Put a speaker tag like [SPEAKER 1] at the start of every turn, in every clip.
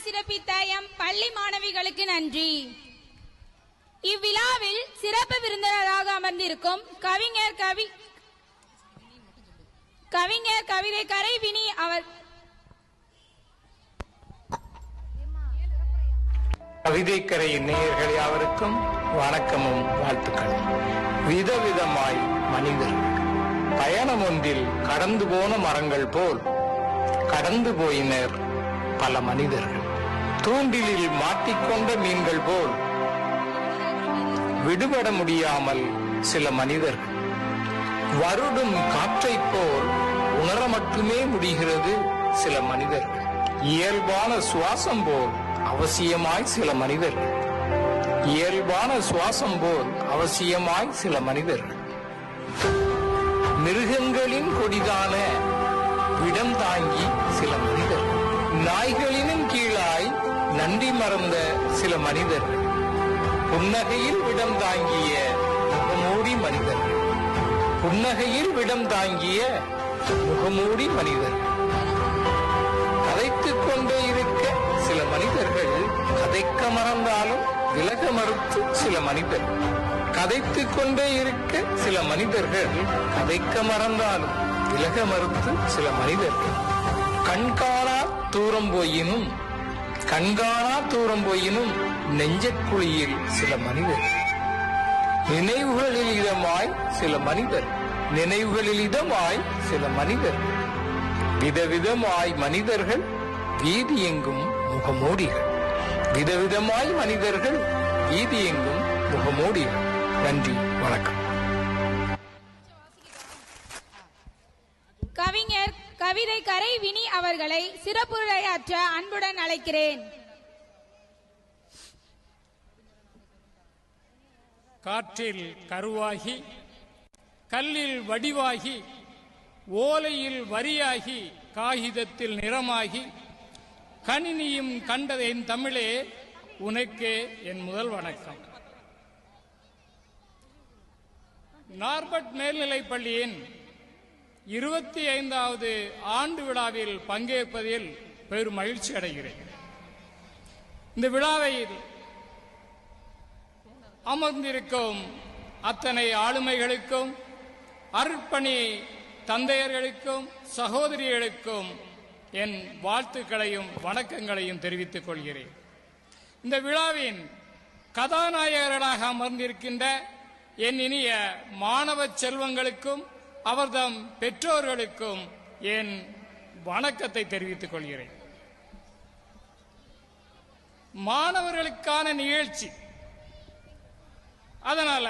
[SPEAKER 1] சிறப்பித்த எம் பள்ளி மாணவிகளுக்கு நன்றி. இவ்விழாவில் சிறப்பு விருந்தினராக அமர்ந்திருக்கும் கவிஞர் கவிதை கரைவினி அவர்
[SPEAKER 2] கவிதைக்கரையின் நேயர்கள் யாவருக்கும் வணக்கமும் வாழ்த்துக்களும். விதவிதமாய் மனிதர்கள் பயணம் ஒன்றில் கடந்து போன மரங்கள் போல் கடந்து போயினர் பல மனிதர்கள். தூண்டிலில் மாட்டிக்கொண்ட மீன்கள் போல் விடுபட முடியாமல் சில மனிதர்கள். வருடும் காற்றைப் போல் உணர மட்டுமே முடிகிறது சில மனிதர்கள். இயல்பான சுவாசம் போல் அவசியமாய் சில மனிதர்கள். இயல்பான சுவாசம் போல் அவசியமாய் சில மனிதர்கள். மிருகங்களின் கொடிதான விடம் தாங்கி சில மனிதர்கள். நாய்களினும் கீழாய் நன்றி மறந்த சில மனிதர்கள். புன்னகையில் விடம் தாங்கிய முகமூடி மனிதர்கள். புன்னகையில் விடம் தாங்கிய முகமூடி மனிதர்கள். கதைத்துக் கொண்டே இருக்க சில மனிதர்கள் கதைக்க மறந்தாலும் விலக மறுத்து சில மனிதர்கள். கதைத்துக் கொண்டே இருக்க சில மனிதர்கள் கதைக்க மறந்தாலும் விலக மறுத்து சில மனிதர்கள். கண்காணா தூரம் போயினும் நெஞ்சக்குழியில் சில மனிதர்கள். நினைவுகளில் இதமாய் சில மனிதர்கள். விதவிதமாய் மனிதர்கள் வீதி எங்கும் முகமூடிகள். விதவிதமாய் மனிதர்கள் வீதி எங்கும் முகமூடிகள். நன்றி, வணக்கம்.
[SPEAKER 1] கவிஞர் கவிதை கரைவினி அவர்களை சிறப்புரையாற்ற அன்புடன் அழைக்கிறேன்.
[SPEAKER 3] காற்றில் கருவாகி, கல்லில் வடிவாகி, ஓலையில் வரியாகி, காகிதத்தில் நிறமாகி, கணினியும் கண்டது என் தமிழே, உனக்கே என் முதல் வணக்கம். நார்பர்ட் மேல்நிலைப் பள்ளியின் 25வது ஆண்டு விழாவில் பங்கேற்பதில் பெரும் மகிழ்ச்சி அடைகிறேன். இந்த விழாவில் அமர்ந்திருக்கும் அத்தனை ஆளுமைகளுக்கும், அருட்பணி தந்தையர்களுக்கும், சகோதரிகளுக்கும் என் வாழ்த்துக்களையும் வணக்கங்களையும் தெரிவித்துக் கொள்கிறேன். இந்த விழாவின் கதாநாயகர்களாக அமர்ந்திருக்கின்ற என் இனிய மாணவ செல்வங்களுக்கும் அவர்தம் பெற்றோர்களுக்கும் என் வணக்கத்தை தெரிவித்துக் கொள்கிறேன். மாணவர்களுக்கான நிகழ்ச்சி, அதனால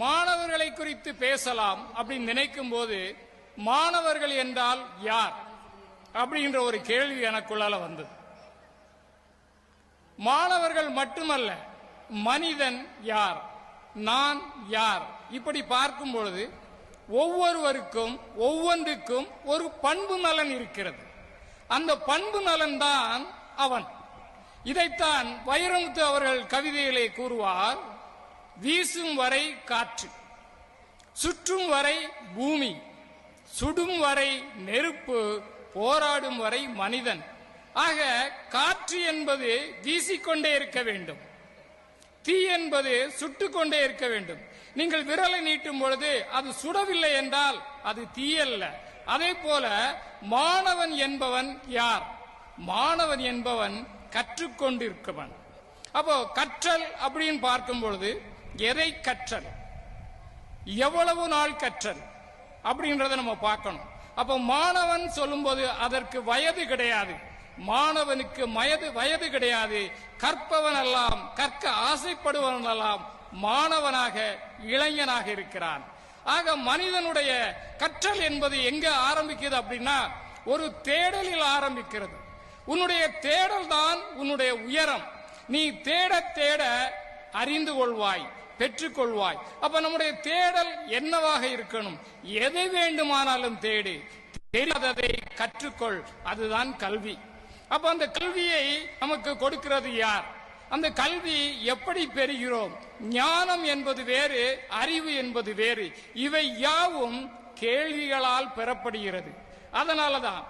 [SPEAKER 3] மாணவர்களை குறித்து பேசலாம் அப்படின்னு நினைக்கும் போது, மாணவர்கள் என்றால் யார் அப்படின்ற ஒரு கேள்வி எனக்குள்ளால வந்தது. மாணவர்கள் மட்டுமல்ல, மனிதன் யார், நான் யார், இப்படி பார்க்கும் பொழுது ஒவ்வொருவருக்கும் ஒவ்வொன்றுக்கும் ஒரு பண்பு நலன் இருக்கிறது. அந்த பண்பு நலன் தான் அவன். இதைத்தான் வைரமுத்து அவர்கள் கவிதையிலே கூறுவார். வீசும் வரை காற்று, சுற்றும் வரை பூமி, சுடும் வரை நெருப்பு, போராடும் வரை மனிதன். ஆக காற்று என்பது வீசிக்கொண்டே இருக்க வேண்டும், தீ என்பது சுட்டுக்கொண்டே இருக்க வேண்டும். நீங்கள் விரலை நீட்டும் பொழுது அது சுடவில்லை என்றால் அது தீயல்ல. அதே போல மாணவன் என்பவன் யார்? மாணவன் என்பவன் கற்றுக்கொண்டிருக்கவன். அப்போ கற்றல் அப்படின்னு பார்க்கும் பொழுது எதை கற்றல், எவ்வளவு நாள் கற்றல் அப்படின்றத நம்ம பார்க்கணும். அப்போ மாணவன் சொல்லும்போது அதற்கு வயது கிடையாது, மாணவனுக்கு வயது கிடையாது. கற்பவன் எல்லாம், கற்க ஆசைப்படுவன் எல்லாம் மாணவனாக, இளைஞனாக இருக்கிறான். ஆக மனிதனுடைய கற்றல் என்பது எங்க ஆரம்பிக்கிறது அப்படின்னா, ஒரு தேடலில் ஆரம்பிக்கிறது. உன்னுடைய தேடல் தான் உன்னுடைய உயரம். நீ தேட தேட அறிந்து கொள்வாய், பெற்றுக்கொள்வாய். அப்ப நம்முடைய தேடல் என்னவாக இருக்கணும்? எதை வேண்டுமானாலும் தேடு, தெரியாததை கற்றுக்கொள், அதுதான் கல்வி. அப்ப அந்த கல்வியை நமக்கு கொடுக்கிறது யார்? அந்த கல்வி எப்படி பெறுகிறோம்? ஞானம் என்பது வேறு, அறிவு என்பது வேறு. இவை யாவும் கேள்விகளால் பெறப்படுகிறது. அதனாலதான்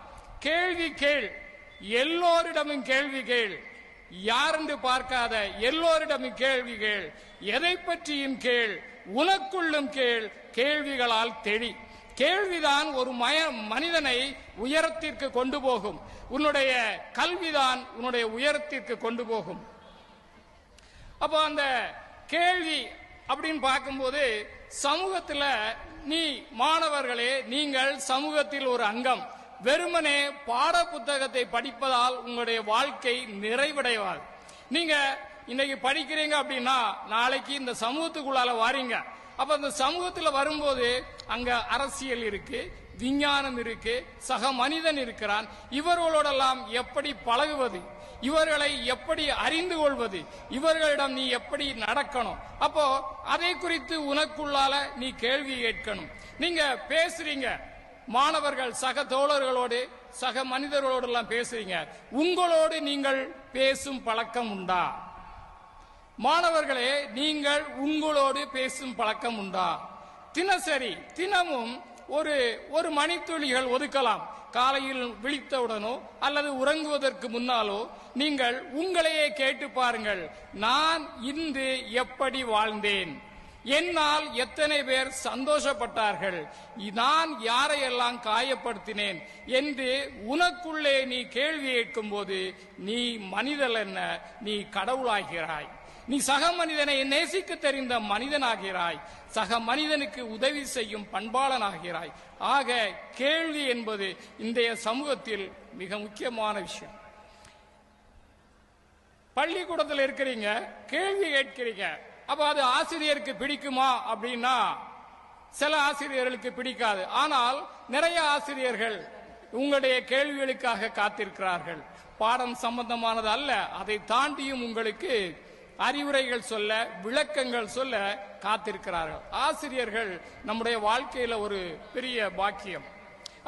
[SPEAKER 3] கேள்வி கேள், எல்லோரிடமும் கேள்வி கேள், யாரென்று பார்க்காத எல்லோரிடமும் கேள்வி கேள், எதை பற்றியும் கேள், உனக்குள்ளும் கேள், கேள்விகளால் தெளி. கேள்விதான் ஒரு மனிதனை உயரத்திற்கு கொண்டு போகும். உன்னுடைய கல்விதான் உன்னுடைய உயரத்திற்கு கொண்டு போகும். அப்போ அந்த கேள்வி அப்படின்னு பார்க்கும்போது சமூகத்தில் நீ மாணவர்களே, நீங்கள் சமூகத்தில் ஒரு அங்கம். வெறுமனே பாட புத்தகத்தை படிப்பதால் உங்களுடைய வாழ்க்கை நிறைவடைவாது. நீங்க இன்னைக்கு படிக்கிறீங்க அப்படின்னா நாளைக்கு இந்த சமூகத்துக்குள்ளால வாரீங்க. அப்ப அந்த சமூகத்தில் வரும்போது அங்க அரசியல் இருக்கு, விஞ்ஞானம் இருக்கு, சக மனிதன் இருக்கிறான். இவர்களோடெல்லாம் எப்படி பழகுவது, இவர்களை எப்படி அறிந்து கொள்வது, இவர்களிடம் நீ எப்படி நடக்கணும். அப்போ அதை குறித்து உனக்குள்ளால நீ கேள்வி கேட்கணும். நீங்க பேசுறீங்க, மாணவர்கள் சக தோழர்களோடு சக மனிதர்களோடு எல்லாம் பேசுறீங்க. உங்களோடு நீங்கள் பேசும் பழக்கம் உண்டா? மாணவர்களே, நீங்கள் உங்களோடு பேசும் பழக்கம் உண்டா? தினசரி தினமும் ஒரு மணித்துளிகள் ஒதுக்கலாம். காலையில் விழித்தவுடனோ அல்லது உறங்குவதற்கு முன்னாலோ நீங்கள் உங்களையே கேட்டு பாருங்கள். நான் இன்று எப்படி வாழ்ந்தேன்? என்னால் எத்தனை பேர் சந்தோஷப்பட்டார்கள்? நான் யாரையெல்லாம் காயப்படுத்தினேன் என்று உனக்குள்ளே நீ கேள்வி கேட்கும் போது நீ மனிதன் என்ன, நீ கடவுளாகிறாய். நீ சக மனிதனை நேசிக்க தெரிந்த மனிதனாகிறாய். சக மனிதனுக்கு உதவி செய்யும் பண்பாளனாகிறாய். ஆக கேள்வி என்பது இன்றைய சமூகத்தில் மிக முக்கியமான விஷயம். பள்ளிக்கூடத்தில் இருக்கிறீங்க, கேள்வி கேட்கிறீங்க. அப்ப அது ஆசிரியருக்கு பிடிக்குமா அப்படின்னா சில ஆசிரியர்களுக்கு பிடிக்காது. ஆனால் நிறைய ஆசிரியர்கள் உங்களுடைய கேள்விகளுக்காக காத்திருக்கிறார்கள். பாடம் சம்பந்தமானது அல்ல, அதை தாண்டியும் உங்களுக்கு அறிவுரைகள் சொல்ல, விளக்கங்கள் சொல்ல காத்திருக்கிறார்கள். ஆசிரியர்கள் நம்முடைய வாழ்க்கையில ஒரு பெரிய பாக்கியம்.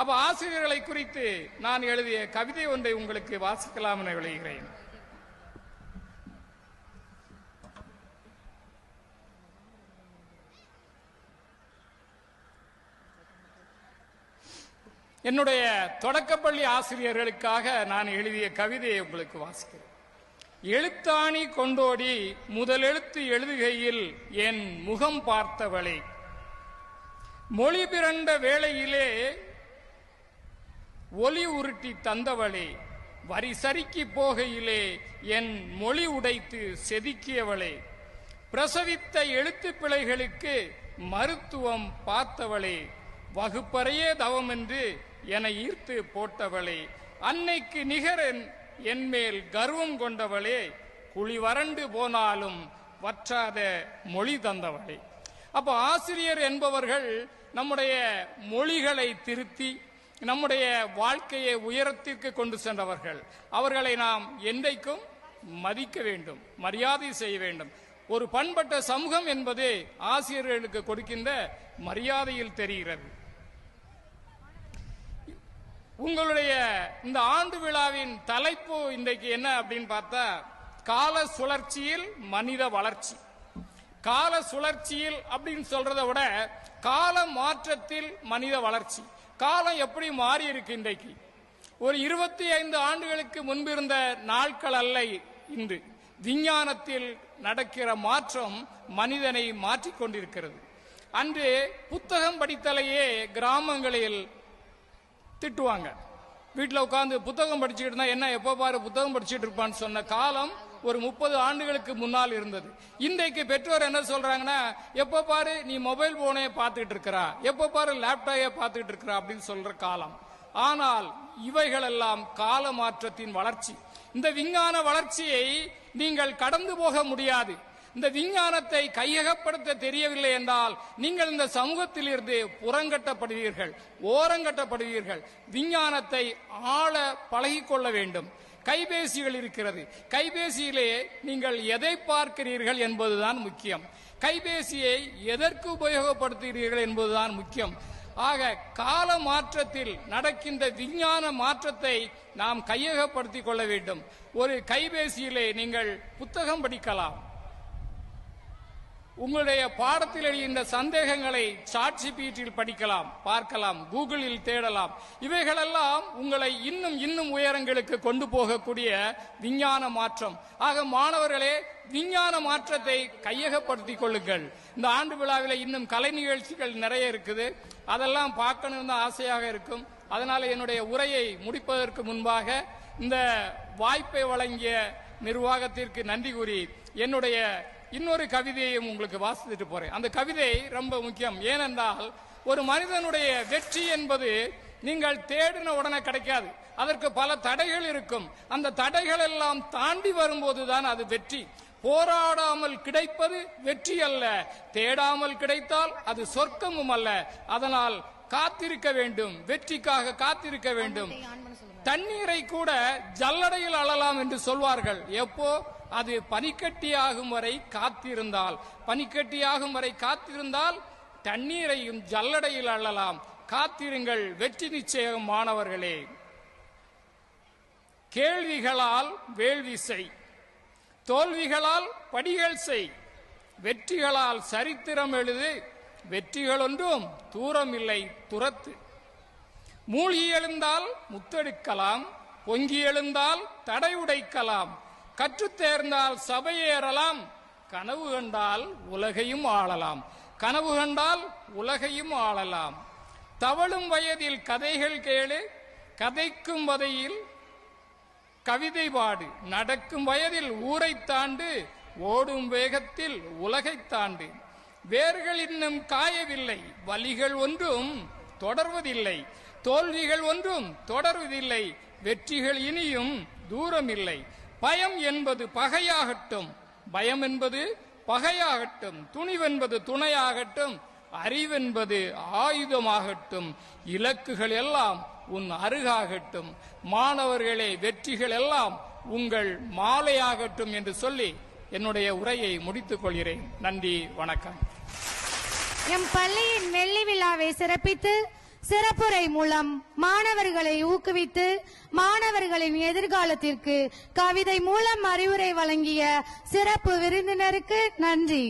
[SPEAKER 3] அப்ப ஆசிரியர்களை குறித்து நான் எழுதிய கவிதை ஒன்றை உங்களுக்கு வாசிக்கலாம் என விளைகிறேன். என்னுடைய தொடக்கப்பள்ளி ஆசிரியர்களுக்காக நான் எழுதிய கவிதையை உங்களுக்கு வாசிக்கிறேன். எழுத்தாணி கொண்டோடி முதலெழுத்து எழுதுகையில் என் முகம் பார்த்தவளே, மொழி பிறண்ட வேளையிலே ஒலி உருட்டி தந்தவளே, வரி சறுக்கி போகையிலே என் மொழி உடைத்து செதுக்கியவளே, பிரசவித்த எழுத்து பிழைகளுக்கு மருத்துவம் பார்த்தவளே, வகுப்பறையே தவம் என்று என ஈர்த்து போட்டவளே, அன்னைக்கு நிகரன் என்மேல் கர்வம் கொண்டவளே, குழி வறண்டு போனாலும் வற்றாத மொழி தந்தவளே. அப்ப ஆசிரியர் என்பவர்கள் நம்முடைய மொழிகளை திருத்தி நம்முடைய வாழ்க்கையை உயரத்திற்கு கொண்டு சென்றவர்கள். அவர்களை நாம் என்றைக்கும் மதிக்க வேண்டும், மரியாதை செய்ய வேண்டும். ஒரு பண்பட்ட சமூகம் என்பது ஆசிரியர்களுக்கு கொடுக்கின்ற மரியாதையில் தெரிகிறது. உங்களுடைய இந்த ஆண்டு விழாவின் தலைப்பு இன்றைக்கு என்ன அப்படின்னு பார்த்தா, கால சுழற்சியில் மனித வளர்ச்சி. கால சுழற்சியில் அப்படின்னு சொல்றதை விட கால மாற்றத்தில் மனித வளர்ச்சி. காலம் எப்படி மாறி இருக்கு இன்றைக்கு. ஒரு 25 ஆண்டுகளுக்கு முன்பிருந்த நாட்கள் அல்ல இன்று. விஞ்ஞானத்தில் நடக்கிற மாற்றம் மனிதனை மாற்றிக்கொண்டிருக்கிறது. அன்று புத்தகம் படித்தலையே கிராமங்களில் திட்டுவாங்க. வீட்டில் உட்கார்ந்து புத்தகம் படிச்சுக்கிட்டு இருந்தா என்ன, எப்போ பாரு புத்தகம் படிச்சுட்டு இருப்பான்னு சொன்ன காலம் ஒரு 30 ஆண்டுகளுக்கு முன்னால் இருந்தது. இன்றைக்கு பெற்றோர் என்ன சொல்றாங்கன்னா, எப்போ பாரு நீ மொபைல் போனே பார்த்துட்டு இருக்கிறா, எப்போ பாரு லேப்டாப்பை பார்த்துட்டு இருக்கிறா அப்படின்னு சொல்ற காலம். ஆனால் இவைகளெல்லாம் கால மாற்றத்தின் வளர்ச்சி. இந்த விஞ்ஞான வளர்ச்சியை நீங்கள் கடந்து போக முடியாது. இந்த விஞ்ஞானத்தை கையகப்படுத்த தெரியவில்லை என்றால் நீங்கள் இந்த சமூகத்தில் இருந்து புறங்கட்டப்படுவீர்கள், ஓரங்கட்டப்படுவீர்கள். விஞ்ஞானத்தை ஆள பழகிக்கொள்ள வேண்டும். கைபேசிகள் இருக்கிறது. கைபேசியிலே நீங்கள் எதை பார்க்கிறீர்கள் என்பதுதான் முக்கியம். கைபேசியை எதற்கு உபயோகப்படுத்துகிறீர்கள் என்பதுதான் முக்கியம். ஆக கால மாற்றத்தில் நடக்கின்ற விஞ்ஞான மாற்றத்தை நாம் கையகப்படுத்திக் கொள்ள வேண்டும். ஒரு கைபேசியிலே நீங்கள் புத்தகம் படிக்கலாம், உங்களுடைய பாடத்தில் எழுகின்ற சந்தேகங்களை சாட்ஜிபிடியில் படிக்கலாம், பார்க்கலாம், கூகுளில் தேடலாம். இவைகளெல்லாம் உங்களை இன்னும் உயரங்களுக்கு கொண்டு போகக்கூடிய விஞ்ஞான மாற்றம். ஆக மாணவர்களே, விஞ்ஞான மாற்றத்தை கையகப்படுத்திக் கொள்ளுங்கள். இந்த ஆண்டு விழாவில் இன்னும் கலை நிகழ்ச்சிகள் நிறைய இருக்குது, அதெல்லாம் பார்க்கணும்னு ஆசையாக இருக்கும். அதனால என்னுடைய உரையை முடிப்பதற்கு முன்பாக இந்த வாய்ப்பை வழங்கிய நிர்வாகத்திற்கு நன்றி கூறி என்னுடைய இன்னொரு கவிதையும் உங்களுக்கு வாசித்துட்டு போறேன். அந்த கவிதை ரொம்ப முக்கியம். ஏனென்றால் ஒரு மனிதனுடைய வெற்றி என்பது நீங்கள் தேடின உடனே கிடைக்காது. அதற்கு பல தடைகள் இருக்கும். அந்த தடைகள் எல்லாம் தாண்டி வரும்போதுதான் அது வெற்றி. போராடாமல் கிடைப்பது வெற்றி அல்ல, தேடாமல் கிடைத்தால் அது சொர்க்கமும் அல்ல. அதனால் காத்திருக்க வேண்டும், வெற்றிக்காக காத்திருக்க வேண்டும். தண்ணீரை கூட ஜல்லடையில் அழலாம் என்று சொல்வார்கள். எப்போ? அது பனிக்கட்டியாகும் வரை காத்திருந்தால். பனிக்கட்டியாகும் வரை காத்திருந்தால் தண்ணீரையும் ஜல்லடையில் அள்ளலாம். காத்திருங்கள், வெற்றி நிச்சயம் மாணவர்களே. கேள்விகளால் வேள்வி செய், தோல்விகளால் படிகள் செய், வெற்றிகளால் சரித்திரம் எழுது, வெற்றிகள் ஒன்றும் தூரம் இல்லை துரத்து. மூழ்கி எழுந்தால் முத்தெடுக்கலாம், பொங்கி எழுந்தால் தடை உடைக்கலாம், கற்றுத் தேர்ந்தால் சபையேறலாம், கனவு கண்டால் உலகையும் ஆளலாம். கனவு கண்டால் உலகையும் ஆளலாம். தவழும் வயதில் கதைகள் கேளு, கதைக்கும் வதையில் கவிதை பாடு, நடக்கும் வயதில் ஊரை தாண்டு, ஓடும் வேகத்தில் உலகை தாண்டு. வேர்கள் இன்னும் காயவில்லை, வலிகள் ஒன்றும் தொடர்வதில்லை, தோல்விகள் ஒன்றும் தொடர்வதில்லை, வெற்றிகள் இனியும் தூரம் இல்லை. பயம் என்பது பகையாகட்டும், பயம் என்பது பகையாகட்டும், துணிவென்பது துணையாகட்டும், அறிவென்பது ஆயுதமாகட்டும், இலக்குகள் எல்லாம் உன் அருகாகட்டும். மாணவர்களே, வெற்றிகள் எல்லாம் உங்கள் மாலையாகட்டும் என்று சொல்லி என்னுடைய உரையை முடித்துக் கொள்கிறேன். நன்றி, வணக்கம்.
[SPEAKER 4] எம் பள்ளியின் வெள்ளி விழாவை சிறப்பித்து சிறப்புரை மூலம் மாணவர்களை ஊக்குவித்து மாணவர்களின் எதிர்காலத்திற்கு கவிதை மூலம் அறிவுரை வழங்கிய சிறப்பு விருந்தினருக்கு நன்றி.